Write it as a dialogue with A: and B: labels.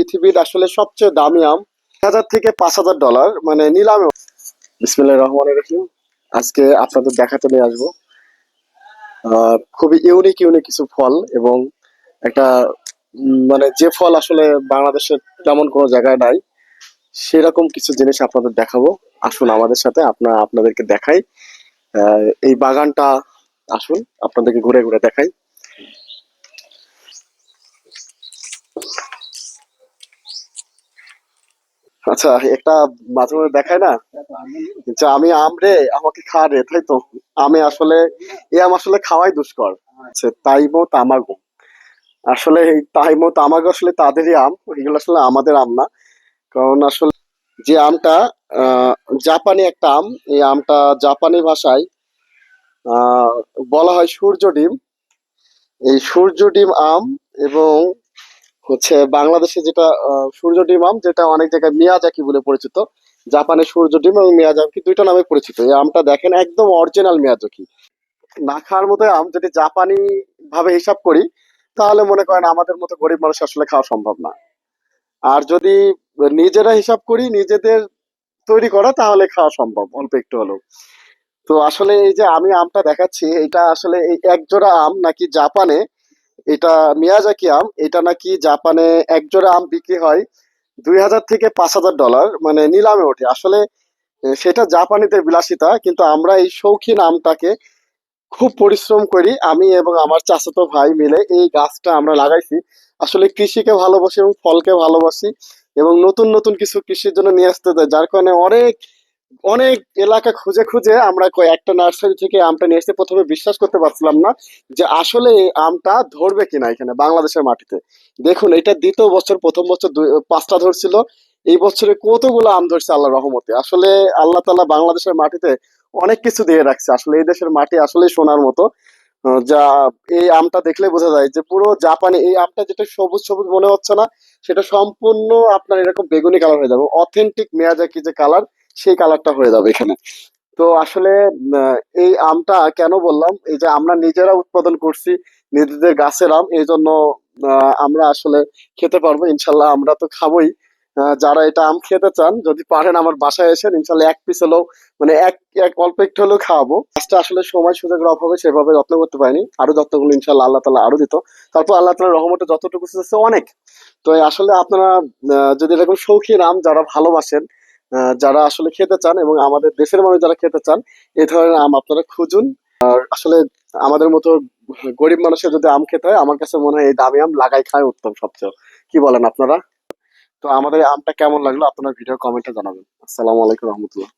A: পৃথিবীর আসলে সবচেয়ে দামি আম, 1000 থেকে $5000, মানে নিলামে। বিসমিল্লাহির রহমানির রহিম। আজকে আপনাদের দেখাতে নিয়ে আসবো খুবই ইউনিক ইউনিক কিছু ফল, এবং একটা মানে যে ফল আসলে বাংলাদেশের তেমন কোনো জায়গায় নাই, সেরকম কিছু জিনিস আপনাদের দেখাবো। আসুন আমাদের সাথে, আপনাদেরকে দেখাই এই বাগানটা। আসুন আপনাদেরকে ঘুরে ঘুরে দেখাই। আচ্ছা, একটা মাঝে মাঝে দেখায় না যে আমি আম রে, আমাকে খা রে, তাই তো। আমি আসলে এই আম আসলে খাওয়াই দুষ্কর। আচ্ছা, তাইমো তামাগো, আসলে এই তাইমো তামাগো আসলে তাদেরই আম, এগুলো আসলে আমাদের আম না। কারণ আসলে যে আমটা আহ জাপানি একটা আম, এই আমটা জাপানি ভাষায় আহ বলা হয় সূর্য ডিম। এই সূর্য ডিম আম, এবং হচ্ছে বাংলাদেশে যেটা সূর্য ডিম আম, যেটা অনেক জায়গায় মিয়াজাকি বলে পরিচিত। জাপানের সূর্য ডিম এবং মিয়াজাকি দুইটা নামে পরিচিত। এই আমটা দেখেন একদম অরিজিনাল মিয়াজাকি, না খাওয়ার মতো আম। যদি জাপানি ভাবে হিসাব করি, তাহলে মনে করেন আমাদের মতো গরিব মানুষ আসলে খাওয়া সম্ভব না। আর যদি নিজেরা হিসাব করি, নিজেদের তৈরি করা, তাহলে খাওয়া সম্ভব অল্প একটু হলেও। তো আসলে এই যে আমি আমটা দেখাচ্ছি, এটা আসলে এই একজোড়া আম নাকি জাপানে, এটা মিয়াজাকি আম, এটা নাকি জাপানে একজোড়া আম বিক্রি হয় $2000 থেকে $5000, মানে নিলামে ওঠে আসলে। সেটা জাপানিদের বিলাসিতা, কিন্তু আমরা এই শৌখিন আমটাকে খুব পরিশ্রম করি। আমি এবং আমার চাচাতো ভাই মিলে এই গাছটা আমরা লাগাইছি। আসলে কৃষিকে ভালোবাসি এবং ফলকে ভালোবাসি, এবং নতুন নতুন কিছু কৃষির জন্য নিয়ে আসতে দেয়, যার কারণে অনেক অনেক এলাকা খুঁজে খুঁজে আমরা একটা নার্সারি থেকে আমটা নিয়ে এসে প্রথমে বিশ্বাস করতে পারছিলাম না যে আসলে এই আমটা ধরবে কিনা এখানে বাংলাদেশের মাটিতে। দেখুন, এটা দ্বিতীয় বছর, প্রথম বছর 5টা ধরছিল, এই বছরে কতগুলো আম ধরছে আল্লাহ রহমতে। আসলে আল্লাহ তাআলা বাংলাদেশের মাটিতে অনেক কিছু দিয়ে রাখছে। আসলে এই দেশের মাটি আসলে সোনার মতো। যা এই আমটা দেখলে বোঝা যায় যে পুরো জাপানি। এই আমটা যেটা সবুজ সবুজ মনে হচ্ছে না, সেটা সম্পূর্ণ আপনার এরকম বেগুনি কালার হয়ে যাবে, অথেন্টিক মিয়াজাকি যে কালার, সেই কালারটা হয়ে যাবে এখানে। তো আসলে এই আমটা কেন বললাম, এই যে আমরা নিজেরা উৎপাদন করছি, নিজেদের গাছের আম, এই জন্য আমরা আসলে খেতে পারবো ইনশাল্লাহ। আমরা তো খাবোই। যারা এটা আম খেতে চান, যদি পারেন আমার বাসায় এসে ইনশাল্লাহ এক পিস হলেও, মানে এক এক অল্প একটু হলেও খাওয়াবো। গাছটা আসলে সময় সুযোগের অভাবে সেভাবে যত্ন করতে পারিনি, আরো যত্নগুলো ইনশাল্লাহ আল্লাহ তালা আরো দিত। তারপর আল্লাহ তালার রহমতে যতটুকু আছে অনেক। তো আসলে আপনারা যদি এরকম শৌখিন আম যারা ভালোবাসেন, যারা আসলে খেতে চান, এবং আমাদের দেশের মানুষ যারা খেতে চান, এই ধরনের আম আপনারা খুঁজুন। আসলে আমাদের মতো গরিব মানুষের যদি আম খেতে হয়, আমার কাছে মনে হয় এই দামি আম লাগাই খায় উত্তম সবচেয়ে। কি বলেন আপনারা? তো আমাদের এই আমটা কেমন লাগলো আপনারা ভিডিও কমেন্টে জানাবেন। আসসালামু আলাইকুম রহমতুল্লাহ।